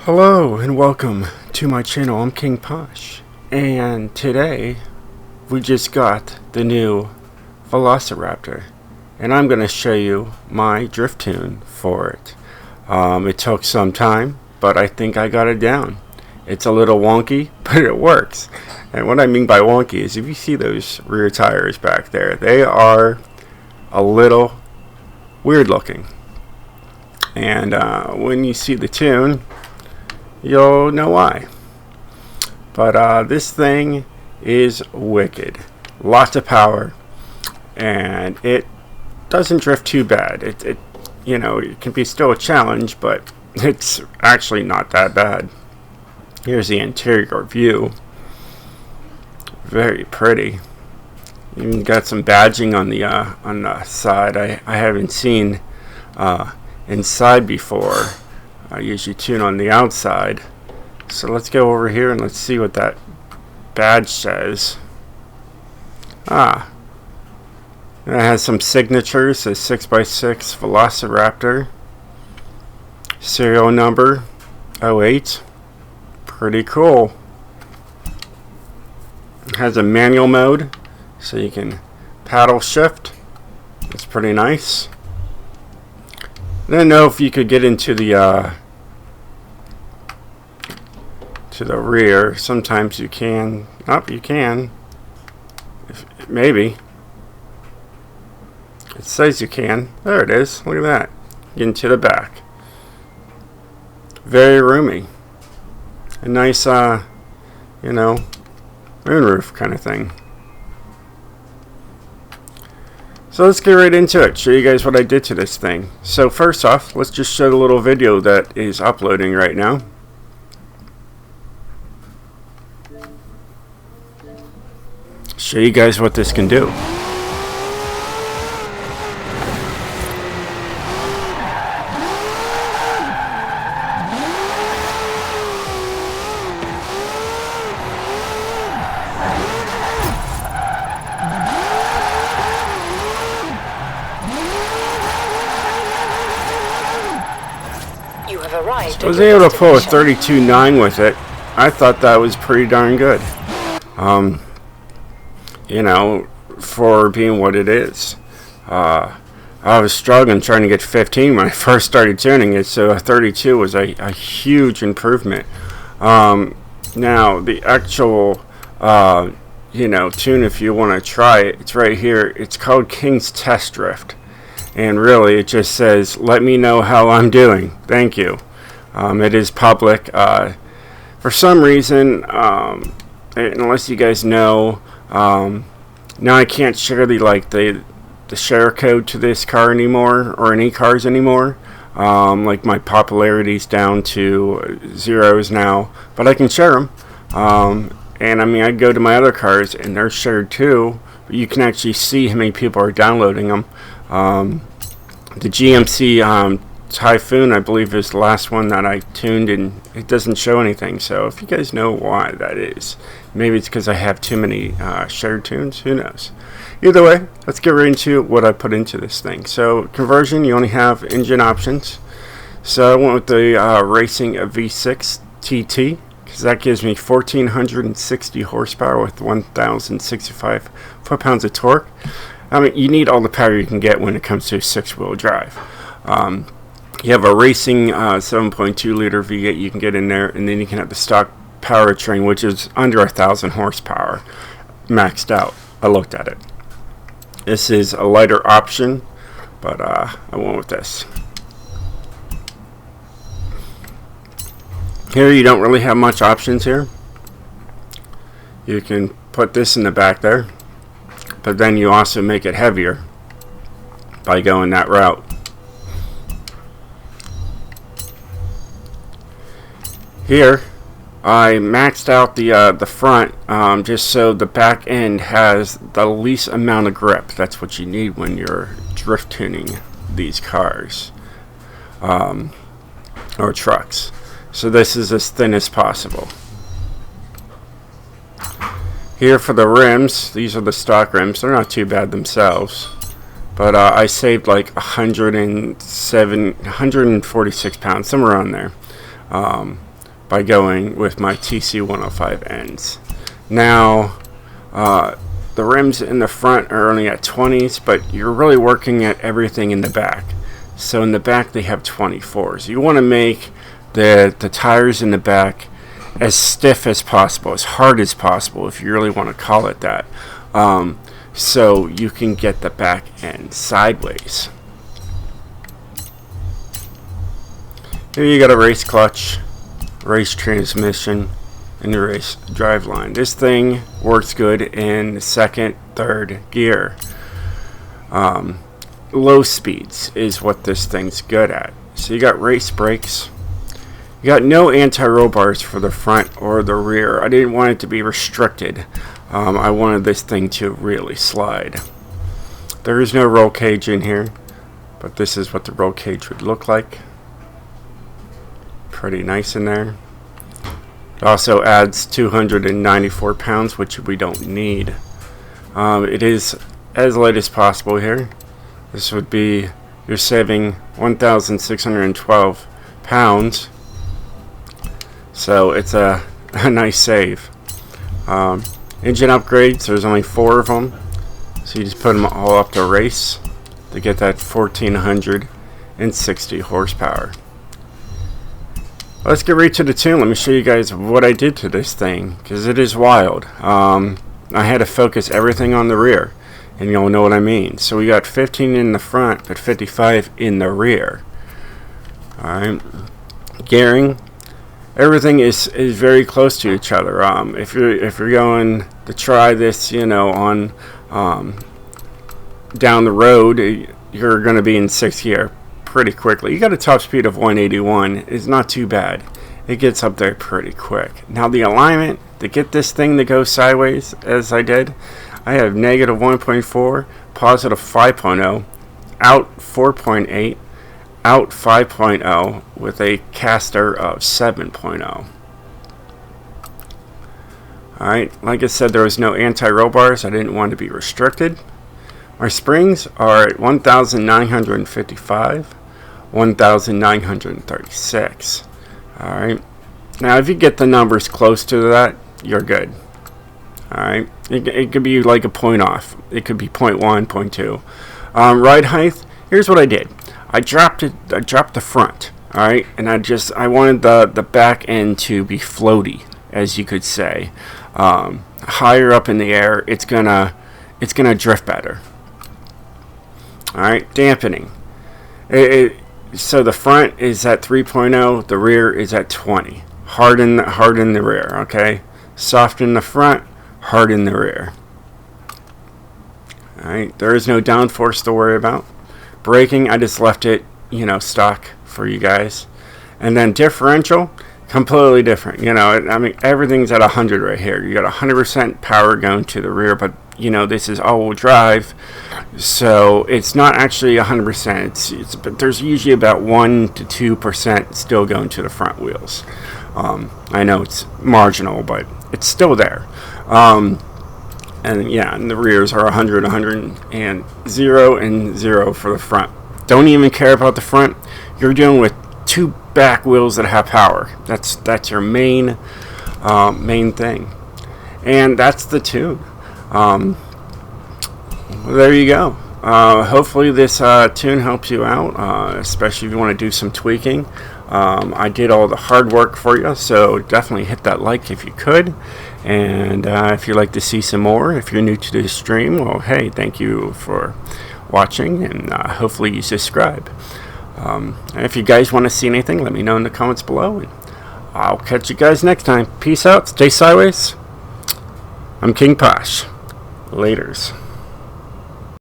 Hello and welcome to my channel. I'm King POSH, and today we just got the new Velociraptor, and I'm going to show you my drift tune for it. It took some time, but I think I got it down. It's a little wonky, but it works. And what I mean by wonky is if you see those rear tires back there, they are a little weird looking. And when you see the tune, you'll know why. But this thing is wicked. Lots of power, and it doesn't drift too bad. It can be still a challenge, but it's actually not that bad. Here's the interior view. Very pretty. Even got some badging on the side. I haven't seen inside before. I usually tune on the outside. So let's go over here and let's see what that badge says. It has some signatures. A 6x6 Velociraptor. Serial number 08. Pretty cool. It has a manual mode, so you can paddle shift. It's pretty nice. I didn't know if you could get into the rear. Sometimes you can. You can. Maybe. It says you can. There it is. Look at that. Get into the back. Very roomy. A nice, moonroof kind of thing. So let's get right into it, show you guys what I did to this thing. So first off, let's just show the little video that is uploading right now. Show you guys what this can do. I was able to pull a 32.9 with it. I thought that was pretty darn good. For being what it is. I was struggling trying to get 15 when I first started tuning it, so a 32 was a huge improvement. Now, the actual, tune, if you want to try it, it's right here. It's called King's Test Drift. And really, it just says, let me know how I'm doing. Thank you. It is public. For some reason, unless you guys know, now I can't share the share code to this car anymore, or any cars anymore. Like my popularity's down to zeros now, but I can share them. And I mean, I go to my other cars and they're shared too, but you can actually see how many people are downloading them. The GMC Typhoon, I believe, is the last one that I tuned, and it doesn't show anything. So if you guys know why that is, maybe it's because I have too many shared tunes. Who knows? Either way, let's get right into what I put into this thing. So conversion, you only have engine options. So I went with the Racing V6 TT, because that gives me 1,460 horsepower with 1,065 foot-pounds of torque. I mean, you need all the power you can get when it comes to six-wheel drive. You have a racing 7.2 liter V8 you can get in there, and then you can have the stock powertrain, which is under 1,000 horsepower, maxed out. I looked at it. This is a lighter option, but I went with this. Here you don't really have much options here. You can put this in the back there, but then you also make it heavier by going that route. Here, I maxed out the front just so the back end has the least amount of grip. That's what you need when you're drift tuning these cars or trucks. So this is as thin as possible. Here for the rims, these are the stock rims. They're not too bad themselves. But I saved like 146 pounds, somewhere around there. by going with my TC105Ns. Now, the rims in the front are only at 20s, but you're really working at everything in the back. So in the back they have 24s. You want to make the tires in the back as stiff as possible, as hard as possible, if you really want to call it that, so you can get the back end sideways. Here you got a race clutch, race transmission, and the race driveline. This thing works good in second, third gear. Low speeds is what this thing's good at. So you got race brakes. You got no anti-roll bars for the front or the rear. I didn't want it to be restricted. I wanted this thing to really slide. There is no roll cage in here, but this is what the roll cage would look like. Pretty nice in there. It also adds 294 pounds, which we don't need. It is as light as possible here. This would be, you're saving 1,612 pounds. So it's a nice save. Engine upgrades, there's only 4 of them. So you just put them all up to race to get that 1,460 horsepower. Let's get right to the tune. Let me show you guys what I did to this thing, because it is wild. I had to focus everything on the rear, and you'll know what I mean. So we got 15 in the front, but 55 in the rear. Alright. Gearing. Everything is very close to each other. If you're going to try this, you know, on down the road, you're going to be in 6th gear pretty quickly. You got a top speed of 181. It's not too bad. It gets up there pretty quick. Now the alignment to get this thing to go sideways, as I did, I have negative 1.4, positive 5.0, out 4.8. out 5.0 with a caster of 7.0. Alright, like I said, there was no anti-roll bars. I didn't want to be restricted. My springs are at 1,955, 1,936. Alright, now if you get the numbers close to that, you're good. Alright, it could be like a point off. It could be 0.1, 0.2. Ride height, here's what I did. I dropped the front, all right, and I wanted the back end to be floaty, as you could say. Higher up in the air, it's gonna drift better. All right, dampening. So the front is at 3.0, the rear is at 20. Harden the rear, okay. Soften the front, harden the rear. All right, there is no downforce to worry about. Braking, I just left it, you know, stock for you guys. And then differential, completely different. You know, I mean, everything's at 100 right here. You got 100% power going to the rear, but you know, this is all-wheel drive, so it's not actually 100%. But there's usually about 1 to 2% still going to the front wheels. I know it's marginal, but it's still there. And yeah, and the rears are 100, 100, and 0 and 0 for the front. Don't even care about the front. You're dealing with 2 back wheels that have power. That's your main thing, and that's the tune. There you go. Hopefully this tune helps you out, especially if you want to do some tweaking. I did all the hard work for you, so definitely hit that like if you could. And if you'd like to see some more, if you're new to the stream, well, hey, thank you for watching, and hopefully you subscribe. And if you guys want to see anything, let me know in the comments below, and I'll catch you guys next time. Peace out, stay sideways. I'm King Posh. Laters.